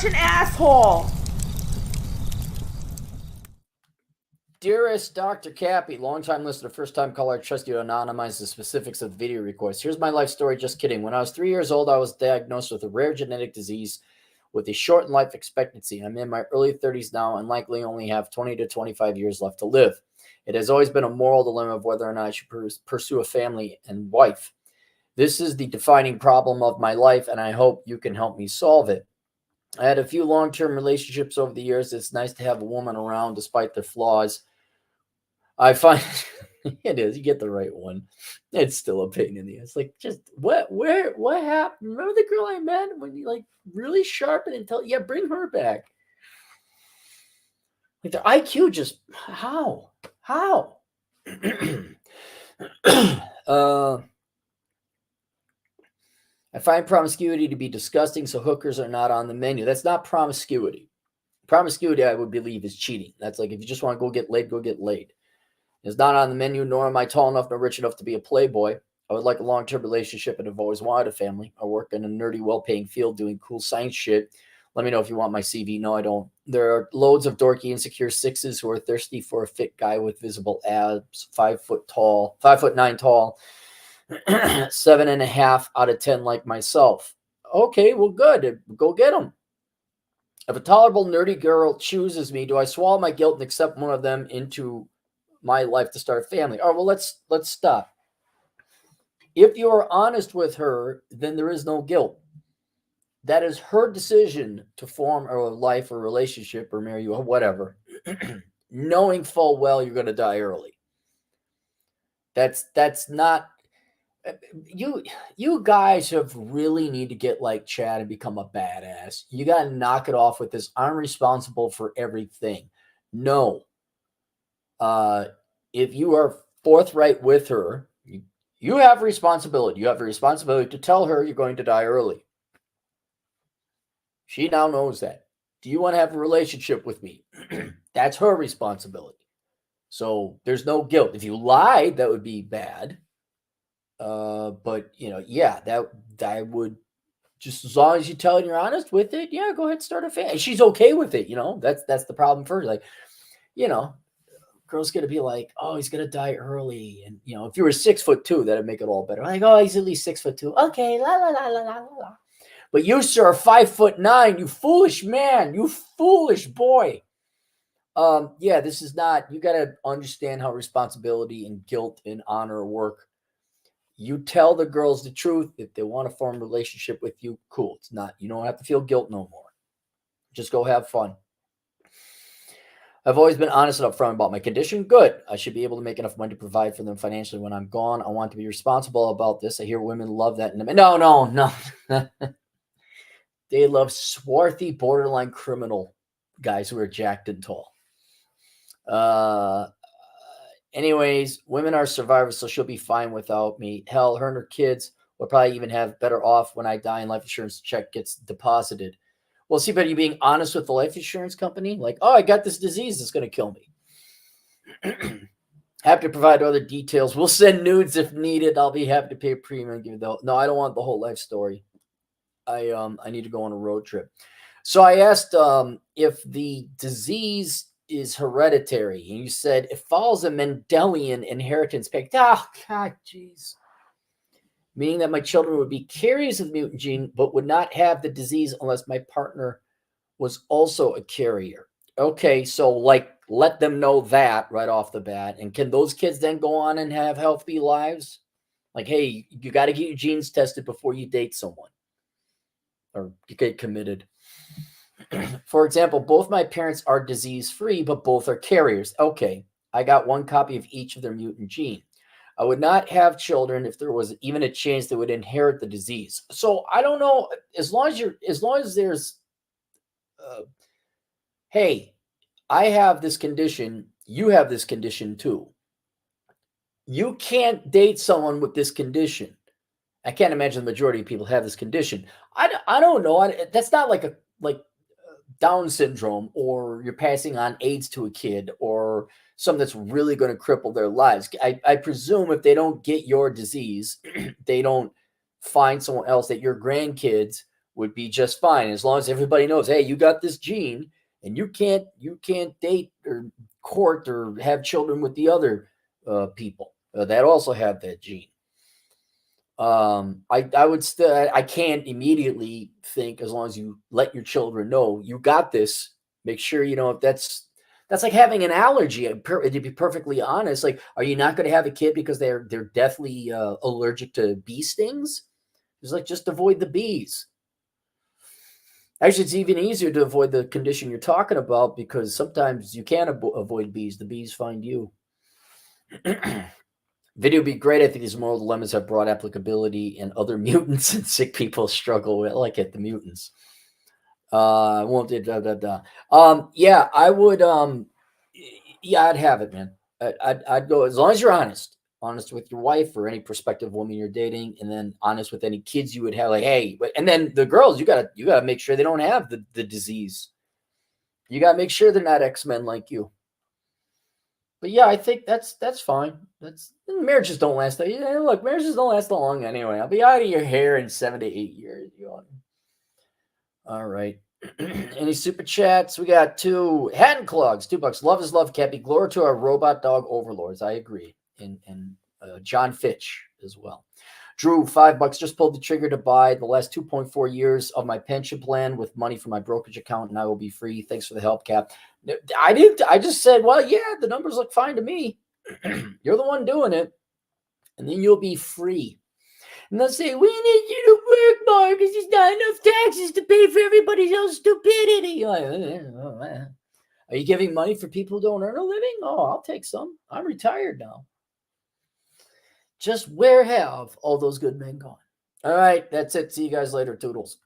such an asshole. Dearest Dr. Cappy, long-time listener, first-time caller, I trust you to anonymize the specifics of the video request. Here's my life story, just kidding. When I was 3 years old, I was diagnosed with a rare genetic disease with a shortened life expectancy. I'm in my early 30s now and likely only have 20 to 25 years left to live. It has always been a moral dilemma of whether or not I should pursue a family and wife. This is the defining problem of my life, and I hope you can help me solve it. I had a few long-term relationships over the years. It's nice to have a woman around despite their flaws. I find it is. You get the right one. It's still a pain in the ass. Like, just what happened? Remember the girl I met when you like really sharp and intelligent? Yeah, bring her back. Like the IQ just how? I find promiscuity to be disgusting, so hookers are not on the menu. That's not promiscuity. Promiscuity, I would believe, is cheating. That's like if you just want to go get laid, go get laid. It's not on the menu, nor am I tall enough nor rich enough to be a playboy. I would like a long-term relationship and have always wanted a family. I work in a nerdy, well-paying field doing cool science shit. Let me know if you want my CV. No, I don't. There are loads of dorky, insecure sixes who are thirsty for a fit guy with visible abs, 5 foot tall, 5'9" tall, 7.5 out of 10 like myself. Okay, well, good. Go get them. If a tolerable, nerdy girl chooses me, do I swallow my guilt and accept one of them into my life to start a family? All right, well, let's stop. If you are honest with her, then there is no guilt. That is her decision to form a life or relationship or marry you or whatever, knowing full well you're going to die early. That's not you guys have really need to get like Chad and become a badass. You got to knock it off with this. I'm responsible for everything. No. If you are forthright with her, you have responsibility. You have a responsibility to tell her you're going to die early. She now knows that. Do you want to have a relationship with me? That's her responsibility. So there's no guilt. If you lied, that would be bad. But yeah, that would, just as long as you tell her you're honest with it, yeah, go ahead and start a family. She's okay with it. That's the problem for her. Like, girl's gonna be like, oh, he's gonna die early, and if you were 6'2", that'd make it all better. Like, oh, he's at least 6'2". Okay, la la la la la la. But you, sir, are 5'9". You foolish man. You foolish boy. Yeah, this is not. You gotta understand how responsibility and guilt and honor work. You tell the girls the truth. If they want to form a relationship with you, cool. It's not. You don't have to feel guilt no more. Just go have fun. I've always been honest and upfront about my condition. Good. I should be able to make enough money to provide for them financially when I'm gone. I want to be responsible about this. I hear women love that. No. They love swarthy, borderline criminal guys who are jacked and tall. Anyways, women are survivors, so she'll be fine without me. Hell, her and her kids will probably even have better off when I die and life insurance check gets deposited. Well, see, but you being honest with the life insurance company, like, oh, I got this disease that's going to kill me. Happy to provide other details. We'll send nudes if needed. I'll be happy to pay a premium and give the. No, I don't want the whole life story. I need to go on a road trip. So I asked if the disease is hereditary, and you said it follows a Mendelian inheritance pact. Oh, God, jeez. Meaning that my children would be carriers of the mutant gene, but would not have the disease unless my partner was also a carrier. Okay, so like let them know that right off the bat. And can those kids then go on and have healthy lives? Like, hey, you got to get your genes tested before you date someone or you get committed. For example, both my parents are disease-free, but both are carriers. Okay, I got one copy of each of their mutant gene. I would not have children if there was even a chance they would inherit the disease. So I don't know. As long as there's, hey, I have this condition. You have this condition too. You can't date someone with this condition. I can't imagine the majority of people have this condition. I don't know. That's not like Down syndrome, or you're passing on AIDS to a kid, or something that's really going to cripple their lives. I presume if they don't get your disease, they don't find someone else, that your grandkids would be just fine as long as everybody knows, hey, you got this gene and you can't date or court or have children with the other people that also have that gene. I would still, I can't immediately think, as long as you let your children know you got this. Make sure you know if that's like having an allergy. To be perfectly honest, like, are you not going to have a kid because they're deathly allergic to bee stings? It's like, just avoid the bees. Actually, it's even easier to avoid the condition you're talking about, because sometimes you can't avoid bees. The bees find you. Video would be great. I think these moral dilemmas have broad applicability, and other mutants and sick people struggle with, like, at the mutants. I won't do yeah, I would yeah, I'd have it, man. I'd go, as long as you're honest with your wife or any prospective woman you're dating, and then honest with any kids you would have, like, hey, and then the girls, you gotta make sure they don't have the disease. You gotta make sure they're not X-Men like you. But yeah, I think that's fine. Marriages don't last. Look, marriages don't last that long anyway. I'll be out of your hair in 7 to 8 years. All right. Any super chats? We got two. Hand clogs, $2. Love is love, Cappy. Glory to our robot dog overlords. I agree. And John Fitch as well. Drew, $5. Just pulled the trigger to buy the last 2.4 years of my pension plan with money from my brokerage account, and I will be free. Thanks for the help, Cap. I didn't. I just said, well, yeah, the numbers look fine to me. You're the one doing it, and then you'll be free. And they'll say, we need you to work more because there's not enough taxes to pay for everybody else's stupidity. Are you giving money for people who don't earn a living? Oh, I'll take some. I'm retired now. Just where have all those good men gone? All right, that's it. See you guys later. Toodles.